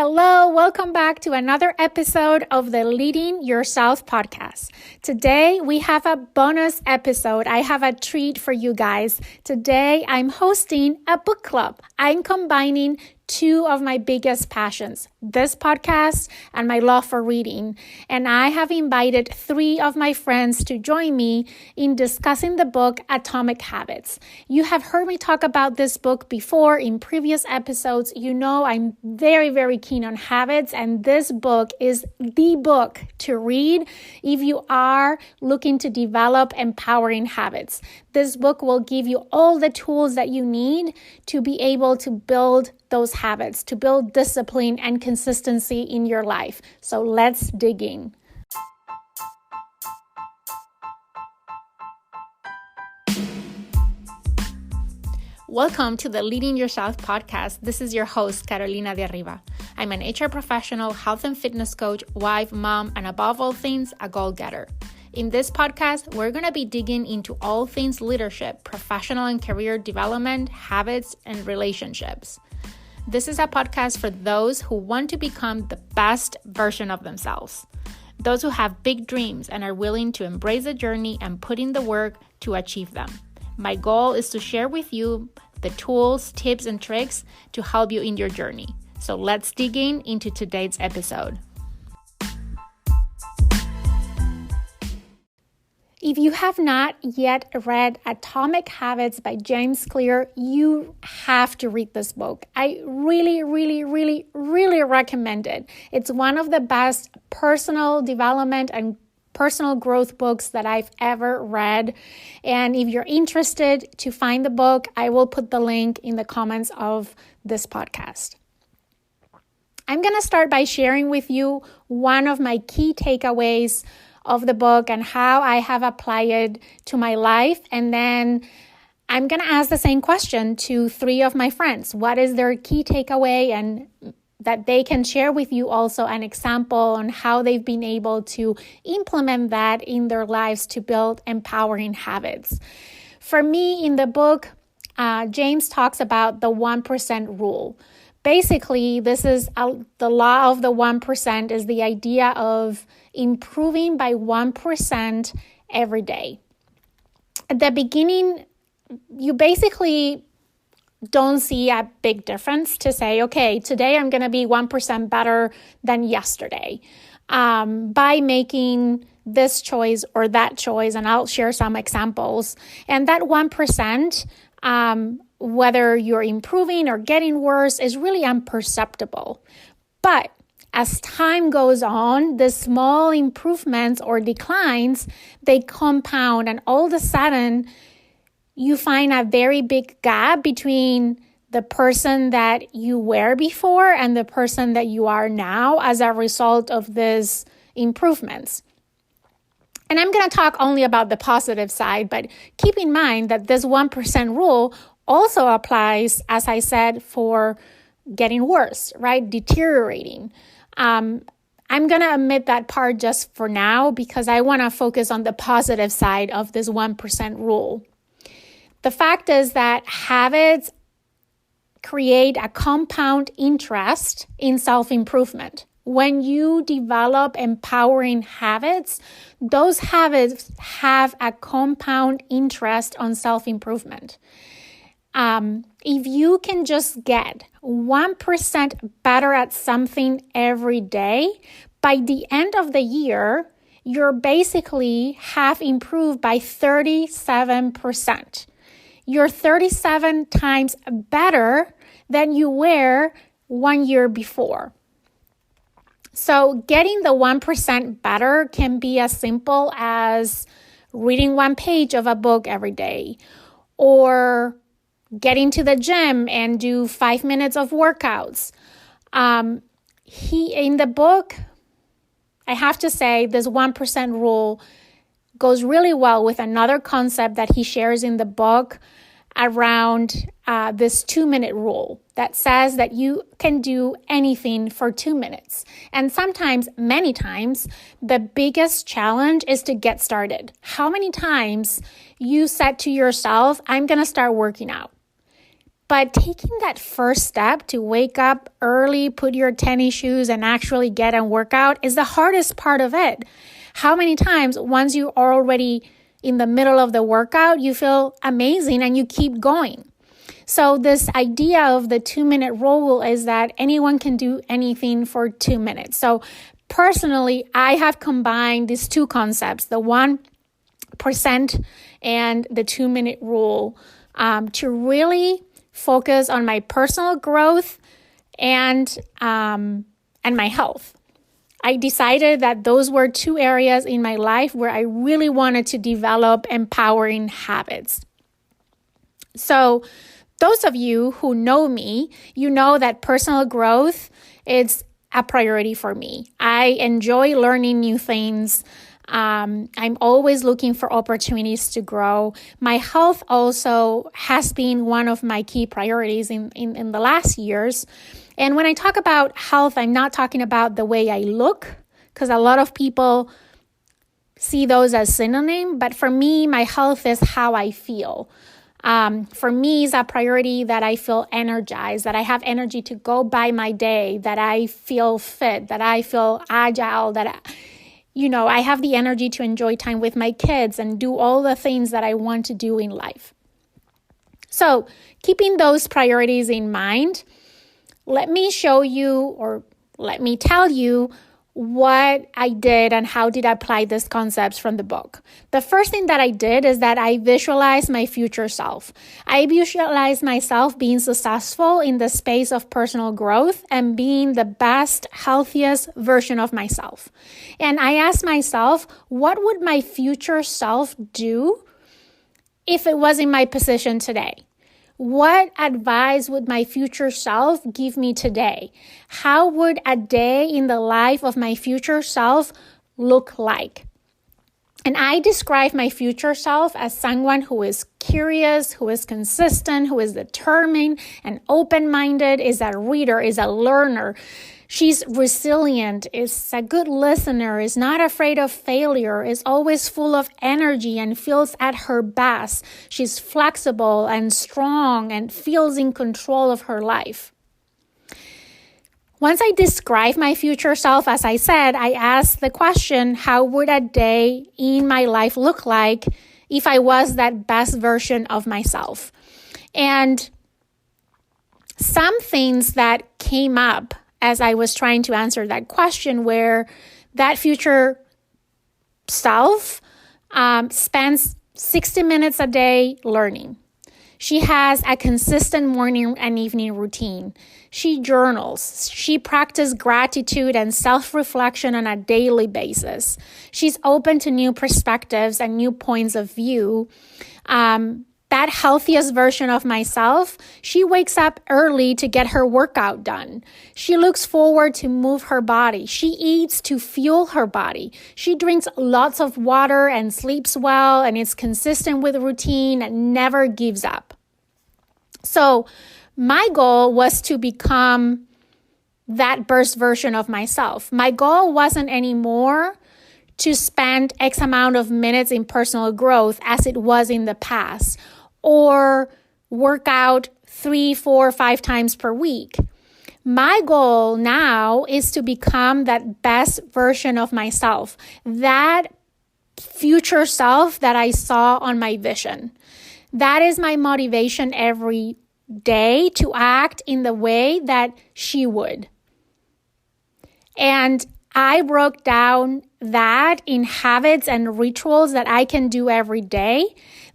Hello, welcome back to another episode of the Leading Yourself podcast. Today we have a bonus episode. I have a treat for you guys. Today I'm hosting a book club. I'm combining two of my biggest passions, this podcast and my love for reading. And I have invited three of my friends to join me in discussing the book Atomic Habits. You have heard me talk about this book before in previous episodes. You know I'm very, very keen on habits, and this book is the book to read if you are looking to develop empowering habits. This book will give you all the tools that you need to be able to build those habits, to build discipline and consistency in your life. So let's dig in. Welcome to the Leading Yourself podcast. This is your host, Carolina de Arriba. I'm an HR professional, health and fitness coach, wife, mom, and above all things, a goal-getter. In this podcast, we're going to be digging into all things leadership, professional and career development, habits, and relationships. This is a podcast for those who want to become the best version of themselves. Those who have big dreams and are willing to embrace the journey and put in the work to achieve them. My goal is to share with you the tools, tips, and tricks to help you in your journey. So let's dig into today's episode. If you have not yet read Atomic Habits by James Clear, you have to read this book. I really recommend it. It's one of the best personal development and personal growth books that I've ever read. And if you're interested to find the book, I will put the link in the comments of this podcast. I'm going to start by sharing with you one of my key takeaways of the book and how I have applied it to my life. And then I'm going to ask the same question to three of my friends. What is their key takeaway, and that they can share with you also an example on how they've been able to implement that in their lives to build empowering habits. For me, in the book, James talks about the 1% rule. Basically, this is the law of the 1% is the idea of improving by 1% every day. At the beginning, you basically don't see a big difference to say, okay, today I'm going to be 1% better than yesterday by making this choice or that choice. And I'll share some examples. And that 1%, whether you're improving or getting worse, is really imperceptible. But as time goes on, the small improvements or declines, they compound, and all of a sudden, you find a very big gap between the person that you were before and the person that you are now as a result of these improvements. And I'm going to talk only about the positive side, but keep in mind that this 1% rule also applies, as I said, for getting worse, right? Deteriorating. I'm going to omit that part just for now because I want to focus on the positive side of this 1% rule. The fact is that habits create a compound interest in self-improvement. When you develop empowering habits, those habits have a compound interest on self-improvement. If you can just get 1% better at something every day, by the end of the year, you're basically have improved by 37%. You're 37 times better than you were 1 year before. So getting the 1% better can be as simple as reading one page of a book every day, or getting to the gym and do 5 minutes of workouts. In the book, I have to say this 1% rule goes really well with another concept that he shares in the book around this 2-minute rule that says that you can do anything for 2 minutes. And sometimes, many times, the biggest challenge is to get started. How many times you said to yourself, I'm going to start working out? But taking that first step to wake up early, put your tennis shoes, and actually get and work out is the hardest part of it. How many times, once you are already in the middle of the workout, you feel amazing and you keep going? So this idea of the 2-minute rule is that anyone can do anything for 2 minutes. So personally, I have combined these two concepts, the 1% and the 2-minute rule, to really focus on my personal growth and my health. I decided that those were two areas in my life where I really wanted to develop empowering habits. So those of you who know me, you know that personal growth is a priority for me. I enjoy learning new things. I'm always looking for opportunities to grow. My health also has been one of my key priorities in the last years. And when I talk about health, I'm not talking about the way I look, because a lot of people see those as synonym. But for me, my health is how I feel. For me, it's a priority that I feel energized, that I have energy to go by my day, that I feel fit, that I feel agile, that I have the energy to enjoy time with my kids and do all the things that I want to do in life. So keeping those priorities in mind, let me show you, or let me tell you what I did and how did I apply these concepts from the book. The first thing that I did is that I visualized my future self. I visualized myself being successful in the space of personal growth and being the best, healthiest version of myself. And I asked myself, what would my future self do if it was in my position today? What advice would my future self give me today? How would a day in the life of my future self look like? And I describe my future self as someone who is curious, who is consistent, who is determined and open-minded, is a reader, is a learner. She's resilient, is a good listener, is not afraid of failure, is always full of energy and feels at her best. She's flexible and strong and feels in control of her life. Once I describe my future self, as I said, I asked the question, how would a day in my life look like if I was that best version of myself? And some things that came up as I was trying to answer that question were that future self spends 60 minutes a day learning. She has a consistent morning and evening routine. She journals. She practices gratitude and self-reflection on a daily basis. She's open to new perspectives and new points of view. That healthiest version of myself, she wakes up early to get her workout done. She looks forward to move her body. She eats to fuel her body. She drinks lots of water and sleeps well and is consistent with routine and never gives up. So my goal was to become that best version of myself. My goal wasn't anymore to spend X amount of minutes in personal growth as it was in the past, or work out 3, 4, 5 times per week. My goal now is to become that best version of myself, that future self that I saw on my vision. That is my motivation every day, to act in the way that she would. And I broke down that in habits and rituals that I can do every day,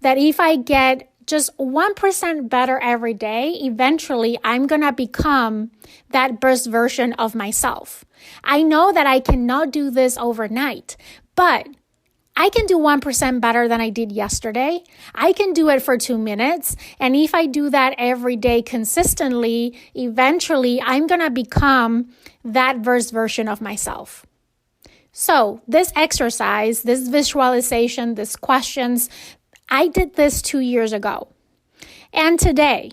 that if I get just 1% better every day, eventually I'm going to become that best version of myself. I know that I cannot do this overnight, but I can do 1% better than I did yesterday. I can do it for 2 minutes. And if I do that every day consistently, eventually I'm going to become that best version of myself. So this exercise, this visualization, these questions, I did this 2 years ago. And today,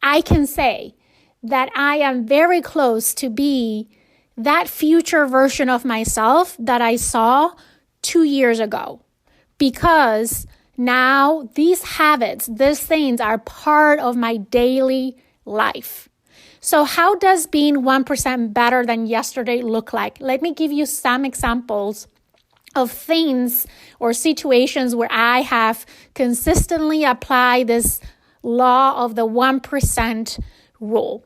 I can say that I am very close to be that future version of myself that I saw 2 years ago. Because Now, these habits, these things are part of my daily life. So how does being 1% better than yesterday look like? Let me give you some examples of things or situations where I have consistently applied this law of the 1% rule.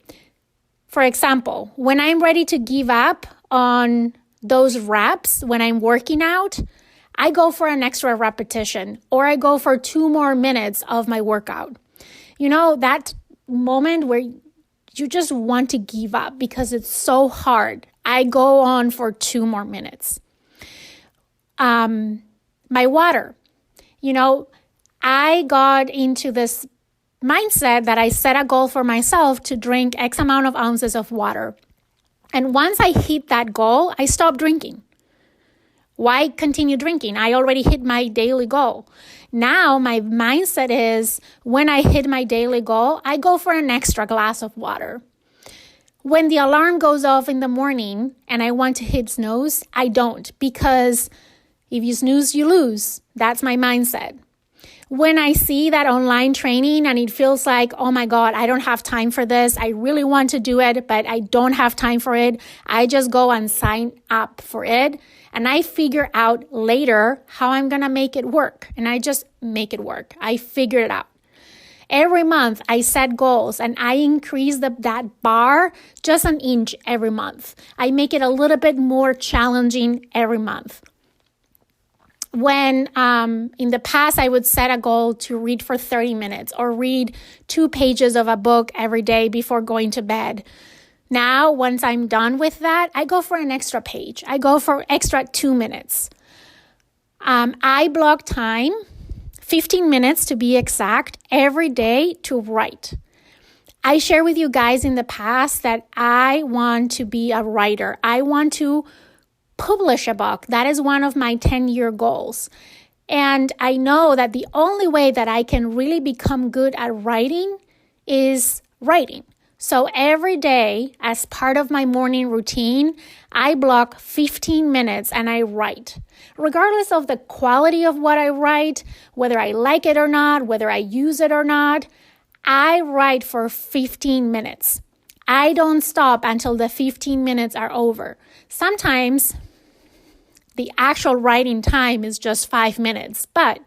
For example, when I'm ready to give up on those reps, when I'm working out, I go for an extra repetition or I go for 2 more minutes of my workout. You know, that moment where you just want to give up because it's so hard. I go on for 2 more minutes. My water, you know, I got into this mindset that I set a goal for myself to drink X amount of ounces of water. And once I hit that goal, I stopped drinking. Why continue drinking? I already hit my daily goal. Now my mindset is when I hit my daily goal, I go for an extra glass of water. When the alarm goes off in the morning and I want to hit snooze, I don't, because if you snooze, you lose. That's my mindset. When I see that online training and it feels like, oh my God, I don't have time for this. I really want to do it, but I don't have time for it. I just go and sign up for it. And I figure out later how I'm going to make it work. And I just make it work. I figure it out. Every month I set goals and I increase that bar just an inch every month. I make it a little bit more challenging every month. When in the past I would set a goal to read for 30 minutes or read 2 pages of a book every day before going to bed. Now, once I'm done with that, I go for an extra page. I go for extra 2 minutes. I block time, 15 minutes to be exact, every day to write. I share with you guys in the past that I want to be a writer. I want to publish a book. That is one of my 10-year goals. And I know that the only way that I can really become good at writing is writing. So every day, as part of my morning routine, I block 15 minutes and I write. Regardless of the quality of what I write, whether I like it or not, whether I use it or not, I write for 15 minutes. I don't stop until the 15 minutes are over. Sometimes the actual writing time is just 5 minutes, but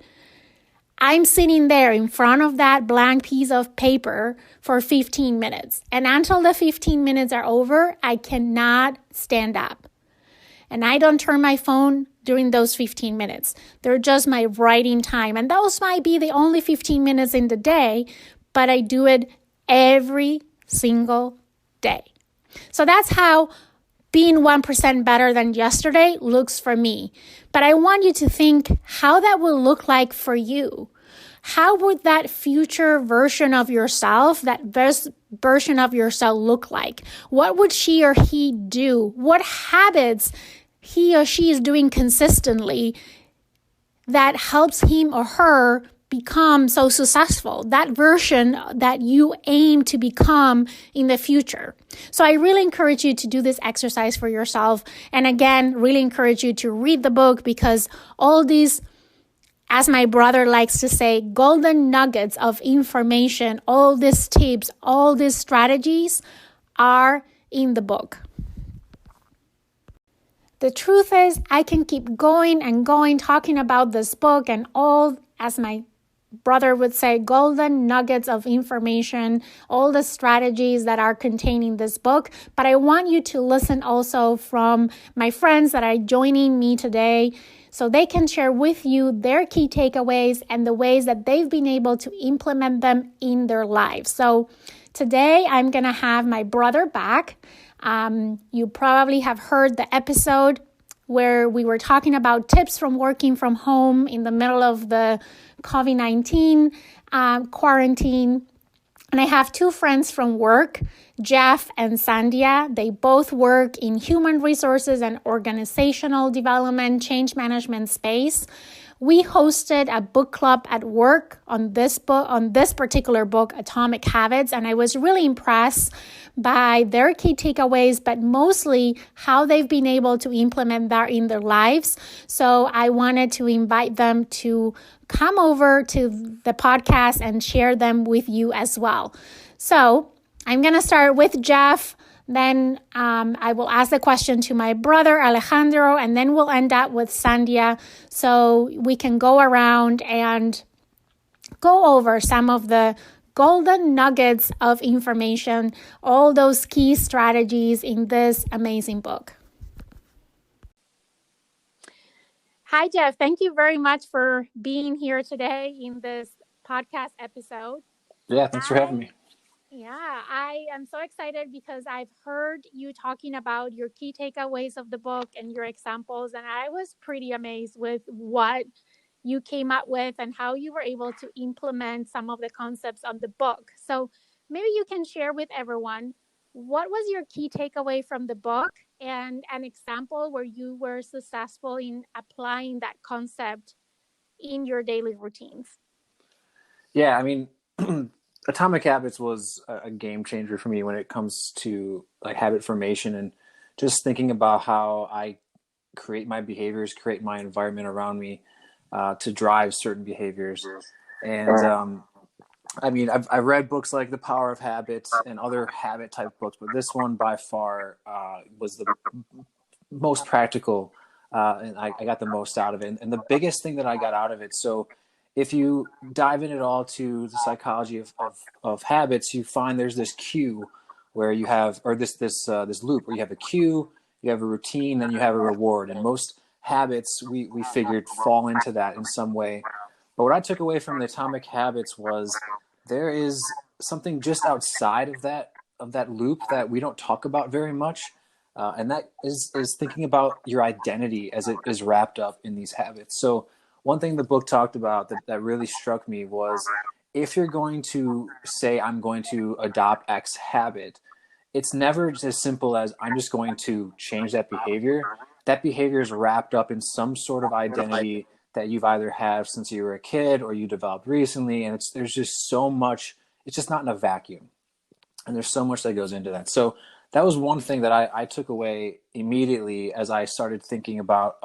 I'm sitting there in front of that blank piece of paper for 15 minutes. And until the 15 minutes are over, I cannot stand up. And I don't turn my phone during those 15 minutes. They're just my writing time. And those might be the only 15 minutes in the day, but I do it every single day. So that's how being 1% better than yesterday looks for me. But I want you to think how that will look like for you. How would that future version of yourself, that best version of yourself look like? What would she or he do? What habits he or she is doing consistently that helps him or her become so successful, that version that you aim to become in the future. So I really encourage you to do this exercise for yourself. And again, really encourage you to read the book, because all these, as my brother likes to say, golden nuggets of information, all these tips, all these strategies are in the book. The truth is, I can keep going and going talking about this book and all, as my brother would say, golden nuggets of information, all the strategies that are contained in this book. But I want you to listen also from my friends that are joining me today, so they can share with you their key takeaways and the ways that they've been able to implement them in their lives. So today I'm going to have my brother back. You probably have heard the episode where we were talking about tips from working from home in the middle of the COVID-19 quarantine. And I have 2 friends from work, Jeff and Sandia. They both work in human resources and organizational development, change management space. We hosted a book club at work on this particular book, Atomic Habits, and I was really impressed by their key takeaways, but mostly how they've been able to implement that in their lives. So I wanted to invite them to come over to the podcast and share them with you as well. So I'm going to start with Jeff. Then I will ask the question to my brother, Alejandro, and then we'll end up with Sandhya. So we can go around and go over some of the golden nuggets of information, all those key strategies in this amazing book. Hi, Jeff. Thank you very much for being here today in this podcast episode. Yeah, thanks for having me. Yeah, I am so excited because I've heard you talking about your key takeaways of the book and your examples, and I was pretty amazed with what you came up with and how you were able to implement some of the concepts of the book. So maybe you can share with everyone, what was your key takeaway from the book and an example where you were successful in applying that concept in your daily routines? Yeah, I mean, Atomic Habits was a game changer for me when it comes to like habit formation and just thinking about how I create my behaviors, create my environment around me to drive certain behaviors. And I mean, I've read books like The Power of Habits and other habit type books, but this one by far was the most practical, and I got the most out of it. And the biggest thing that I got out of it, so if you dive in at all to the psychology of habits, you find there's this cue where you have, or this loop where you have a cue, you have a routine, and you have a reward. And most habits we figured fall into that in some way. But what I took away from the Atomic Habits was there is something just outside of that loop that we don't talk about very much. And that is thinking about your identity as it is wrapped up in these habits. So one thing the book talked about that really struck me was if you're going to say, I'm going to adopt X habit, it's never as simple as I'm just going to change that behavior. That behavior is wrapped up in some sort of identity that you've either had since you were a kid or you developed recently. And there's just so much, it's just not in a vacuum. And there's so much that goes into that. So that was one thing that I took away immediately as I started thinking about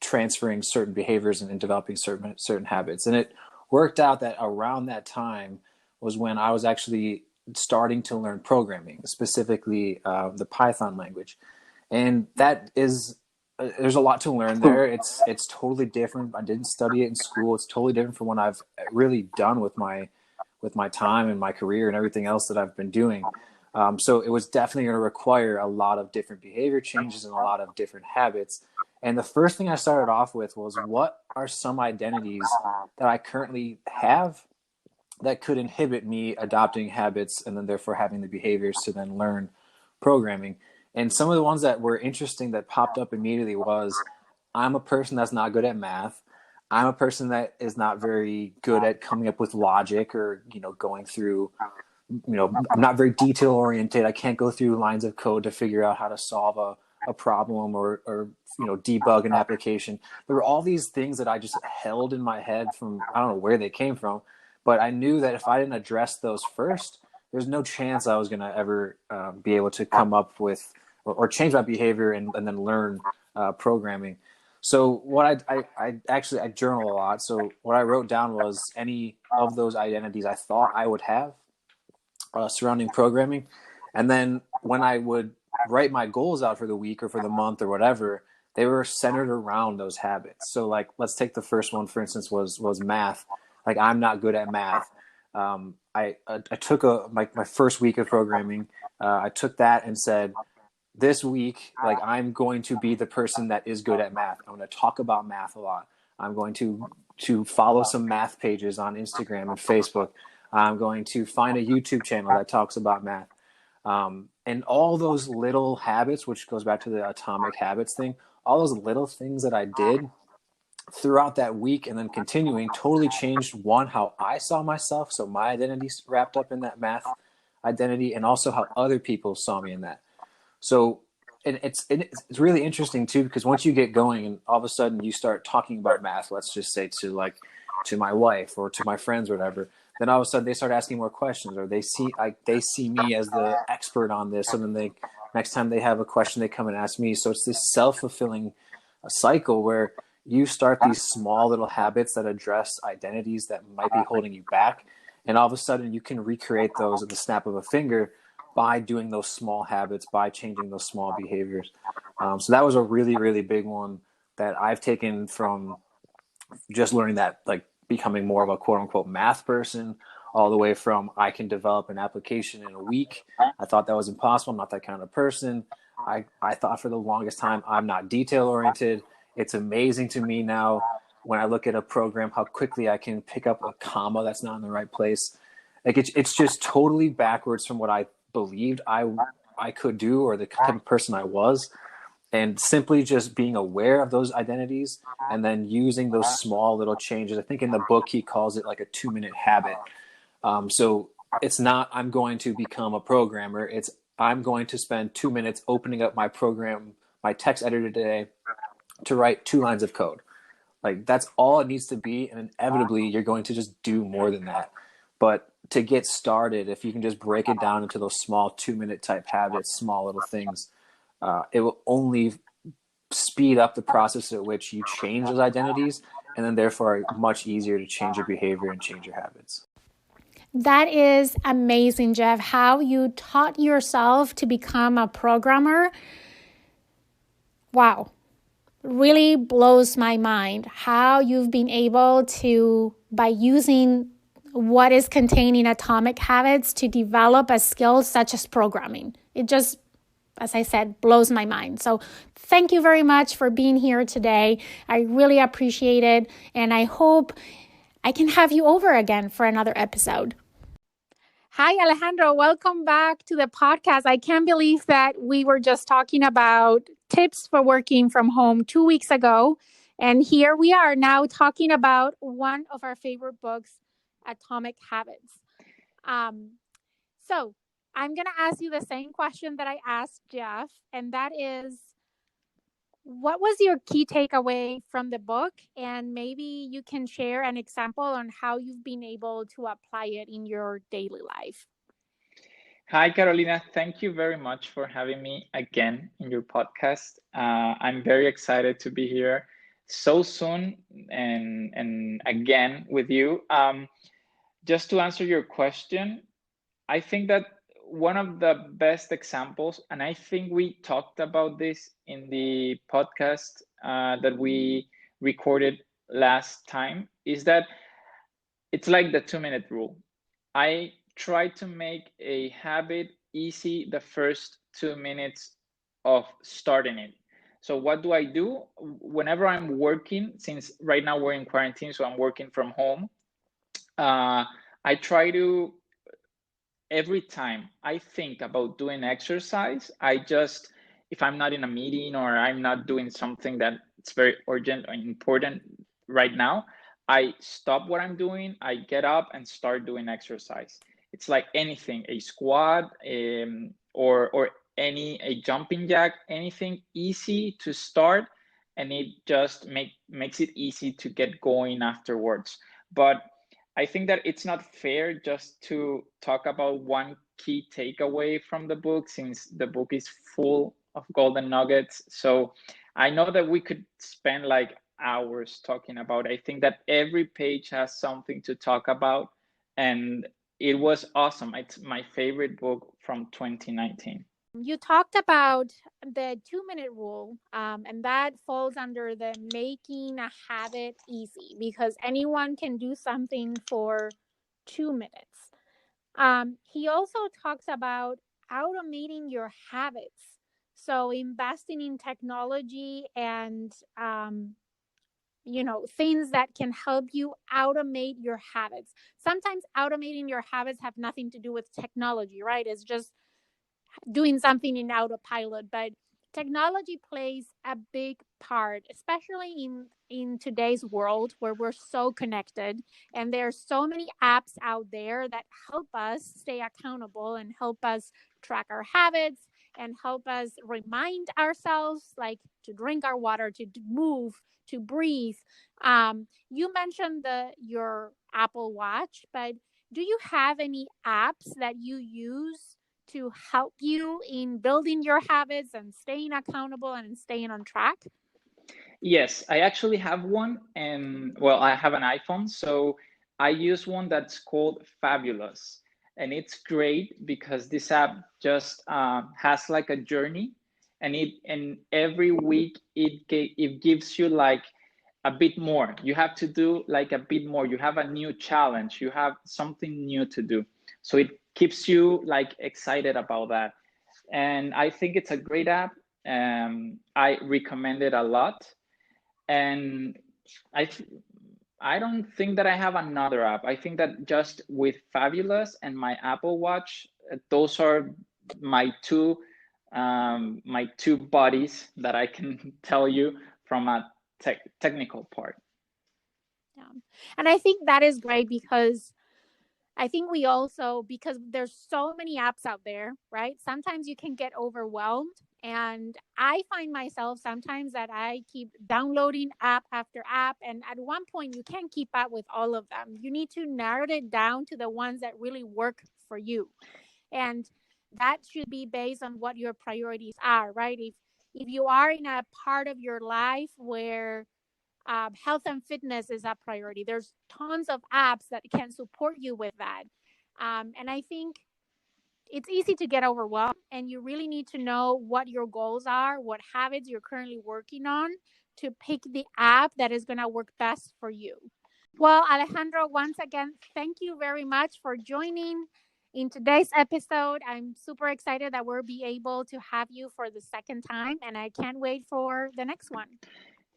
transferring certain behaviors and developing certain habits. And it worked out that around that time was when I was actually starting to learn programming, specifically the Python language. And that is, there's a lot to learn there. It's totally different. I didn't study it in school. It's totally different from what I've really done with my time and my career and everything else that I've been doing. So it was definitely going to require a lot of different behavior changes and a lot of different habits. And the first thing I started off with was, what are some identities that I currently have that could inhibit me adopting habits and then therefore having the behaviors to then learn programming? And some of the ones that were interesting that popped up immediately was, I'm a person that's not good at math. I'm a person that is not very good at coming up with logic or, going through, I'm not very detail oriented. I can't go through lines of code to figure out how to solve a problem or debug an application. There were all these things that I just held in my head from, I don't know where they came from, but I knew that if I didn't address those first, there's no chance I was going to ever be able to come up with or change my behavior and then learn programming. So what I journal a lot. So what I wrote down was any of those identities I thought I would have surrounding programming. And then when I would write my goals out for the week or for the month or whatever, they were centered around those habits. So like, let's take the first one, for instance, was math. Like, I'm not good at math. I took my first week of programming. I took that and said, this week, like, I'm going to be the person that is good at math. I'm going to talk about math a lot. I'm going to follow some math pages on Instagram and Facebook. I'm going to find a YouTube channel that talks about math. And all those little habits, which goes back to the Atomic Habits thing, all those little things that I did throughout that week and then continuing totally changed, one, how I saw myself. So my identity wrapped up in that math identity, and also how other people saw me in that. So and it's really interesting too, because once you get going and all of a sudden you start talking about math, let's just say to my wife or to my friends or whatever, then all of a sudden they start asking more questions, or they see me as the expert on this, and then they next time they have a question, they come and ask me. So it's this self-fulfilling cycle where you start these small little habits that address identities that might be holding you back, and all of a sudden you can recreate those at the snap of a finger by doing those small habits, by changing those small behaviors. So that was a really, really big one that I've taken from just learning that, like becoming more of a quote unquote math person, all the way from I can develop an application in a week. I thought that was impossible. I'm not that kind of person. I thought for the longest time I'm not detail oriented. It's amazing to me now when I look at a program how quickly I can pick up a comma that's not in the right place. Like it's just totally backwards from what I believed I could do, or the type of person I was. And simply just being aware of those identities and then using those small little changes. I think in the book he calls it like a 2-minute habit. So it's not I'm going to become a programmer. It's I'm going to spend 2 minutes opening up my program, my text editor today, to write 2 lines of code. Like that's all it needs to be, and inevitably you're going to just do more than that. But to get started, if you can just break it down into those small 2-minute type habits, small little things, it will only speed up the process at which you change those identities, and then therefore much easier to change your behavior and change your habits. That is amazing, Jeff, how you taught yourself to become a programmer. Wow. Really blows my mind how you've been able to, by using what is contained in Atomic Habits, to develop a skill such as programming. It just, as I said, blows my mind. So thank you very much for being here today. I really appreciate it, and I hope I can have you over again for another episode. Hi, Alejandro. Welcome back to the podcast. I can't believe that we were just talking about tips for working from home 2 weeks ago. And here we are now talking about one of our favorite books, Atomic Habits. So I'm going to ask you the same question that I asked Jeff, and that is, what was your key takeaway from the book? And maybe you can share an example on how you've been able to apply it in your daily life. Hi, Carolina. Thank you very much for having me again in your podcast. I'm very excited to be here so soon and again with you. Just to answer your question, I think that one of the best examples, and I think we talked about this in the podcast that we recorded last time, is that it's like the 2-minute rule. I try to make a habit easy the first 2 minutes of starting it. So what do I do? Whenever I'm working, since right now we're in quarantine, so I'm working from home, I try to, every time I think about doing exercise, if I'm not in a meeting or I'm not doing something that it's very urgent or important right now, I stop what I'm doing, I get up and start doing exercise. It's like anything, a squat, or a jumping jack, anything easy to start, and it just makes it easy to get going afterwards. But I think that it's not fair just to talk about one key takeaway from the book, since the book is full of golden nuggets. So I know that we could spend like hours talking about it. I think that every page has something to talk about, and it was awesome. It's my favorite book from 2019. You talked about the 2-minute rule, and that falls under the making a habit easy, because anyone can do something for 2 minutes. He also talks about automating your habits. So investing in technology and, things that can help you automate your habits. Sometimes automating your habits have nothing to do with technology, right? It's just doing something in autopilot, but technology plays a big part, especially in today's world where we're so connected, and there's so many apps out there that help us stay accountable and help us track our habits and help us remind ourselves, like to drink our water, to move, to breathe. You mentioned your Apple Watch, but do you have any apps that you use to help you in building your habits and staying accountable and staying on track? Yes, I actually have one, and well, I have an iPhone, so I use one that's called Fabulous, and it's great because this app just has like a journey, and every week it gives you like a bit more. You have to do like a bit more. You have a new challenge. You have something new to do, so it keeps you like excited about that. And I think it's a great app. I recommend it a lot. And I I don't think that I have another app. I think that just with Fabulous and my Apple Watch, those are my two buddies that I can tell you from a technical part. Yeah. And I think that is great because I think we also, because there's so many apps out there, right? Sometimes you can get overwhelmed. And I find myself sometimes that I keep downloading app after app. And at one point, you can't keep up with all of them. You need to narrow it down to the ones that really work for you. And that should be based on what your priorities are, right? If you are in a part of your life where health and fitness is a priority, there's tons of apps that can support you with that. And I think it's easy to get overwhelmed, and you really need to know what your goals are, what habits you're currently working on to pick the app that is going to work best for you. Well, Alejandro, once again, thank you very much for joining in today's episode. I'm super excited that we'll be able to have you for the second time, and I can't wait for the next one.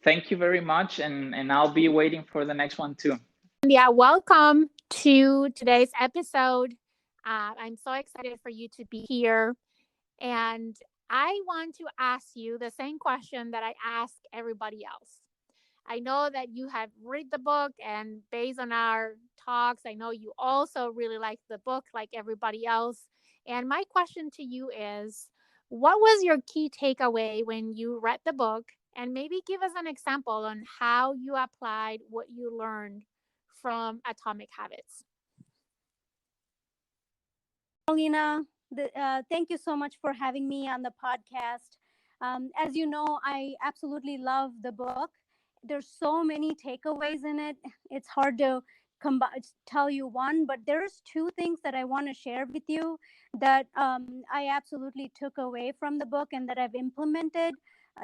Thank you very much, and I'll be waiting for the next one too. Yeah, welcome to today's episode. I'm so excited for you to be here. And I want to ask you the same question that I ask everybody else. I know that you have read the book, and based on our talks, I know you also really like the book like everybody else. And my question to you is, what was your key takeaway when you read the book? And maybe give us an example on how you applied what you learned from Atomic Habits. Carolina, thank you so much for having me on the podcast. As you know, I absolutely love the book. There's so many takeaways in it. It's hard to tell you one, but there's two things that I want to share with you that I absolutely took away from the book and that I've implemented.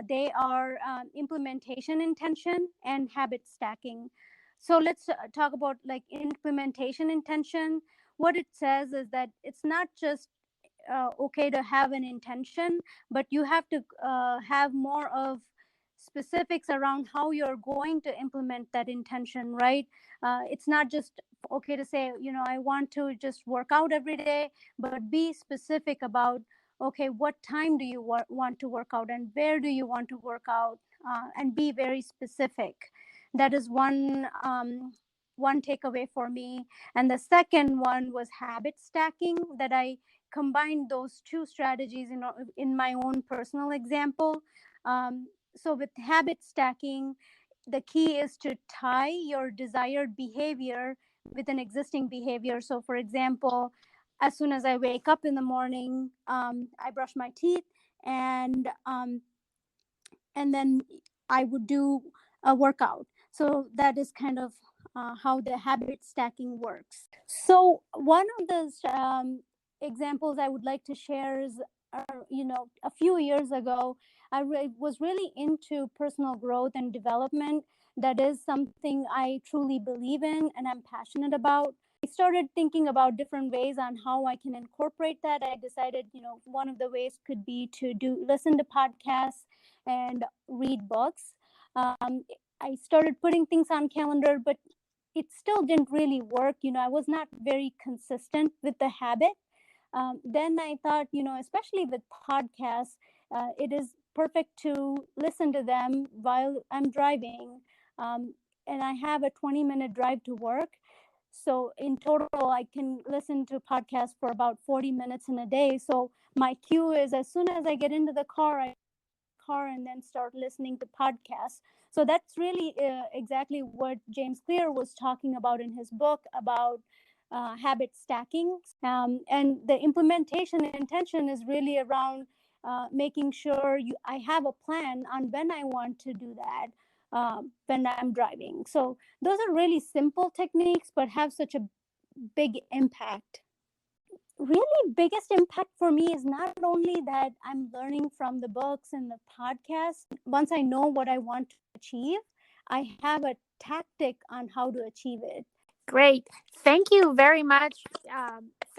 They are implementation intention and habit stacking. So let's talk about like implementation intention. What it says is that it's not just okay to have an intention, but you have to have more of specifics around how you're going to implement that intention, right? It's not just okay to say, I want to just work out every day, but be specific about, okay, what time do you want to work out and where do you want to work out, and be very specific. That is one takeaway for me. And the second one was habit stacking, that I combined those two strategies in my own personal example. So with habit stacking, the key is to tie your desired behavior with an existing behavior. So for example, as soon as I wake up in the morning, I brush my teeth, and then I would do a workout. So that is kind of how the habit stacking works. So one of the examples I would like to share is, a few years ago, I was really into personal growth and development. That is something I truly believe in and I'm passionate about. I started thinking about different ways on how I can incorporate that. I decided, one of the ways could be to listen to podcasts and read books. I started putting things on calendar, but it still didn't really work. I was not very consistent with the habit. Then I thought, especially with podcasts, it is perfect to listen to them while I'm driving. And I have a 20-minute drive to work. So in total, I can listen to podcasts for about 40 minutes in a day. So my cue is as soon as I get into the car, and then start listening to podcasts. So that's really exactly what James Clear was talking about in his book about habit stacking. And the implementation intention is really around making sure I have a plan on when I want to do that when I'm driving. So those are really simple techniques, but have such a big impact. Really biggest impact for me is not only that I'm learning from the books and the podcast. Once I know what I want to achieve, I have a tactic on how to achieve it. Great. Thank you very much,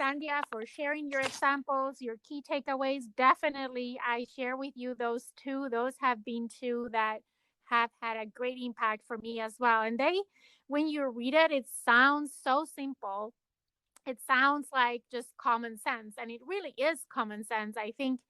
Sandhya, for sharing your examples, your key takeaways. Definitely, I share with you those two. Those have been two that have had a great impact for me as well. And when you read it, it sounds so simple. It sounds like just common sense, and it really is common sense. I think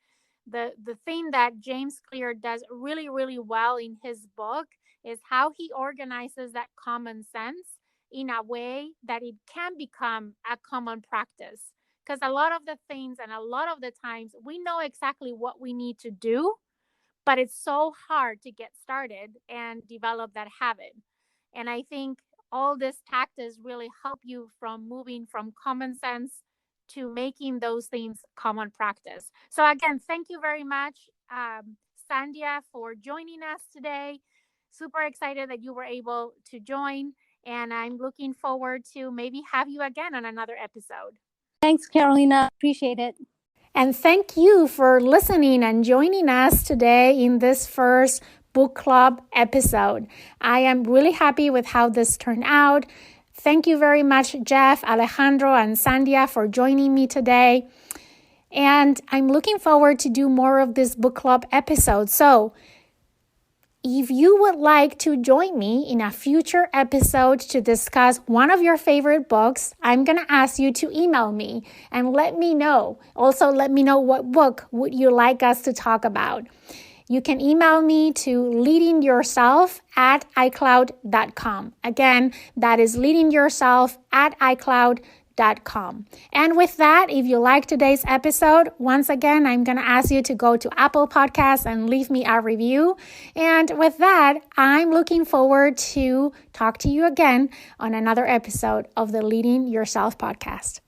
the thing that James Clear does really, really well in his book is how he organizes that common sense in a way that it can become a common practice. Because a lot of the things and a lot of the times we know exactly what we need to do, but it's so hard to get started and develop that habit. And I think all these tactics really help you from moving from common sense to making those things common practice. So again, thank you very much, Sandhya, for joining us today. Super excited that you were able to join, and I'm looking forward to maybe have you again on another episode. Thanks, Carolina. Appreciate it. And thank you for listening and joining us today in this first book club episode. I am really happy with how this turned out. Thank you very much, Jeff, Alejandro, and Sandhya for joining me today. And I'm looking forward to do more of this book club episode. So if you would like to join me in a future episode to discuss one of your favorite books, I'm going to ask you to email me and let me know. Also, let me know what book would you like us to talk about. You can email me to leadingyourself@icloud.com. Again, that is leadingyourself@icloud.com. And with that, if you like today's episode, once again, I'm going to ask you to go to Apple Podcasts and leave me a review. And with that, I'm looking forward to talk to you again on another episode of the Leading Yourself podcast.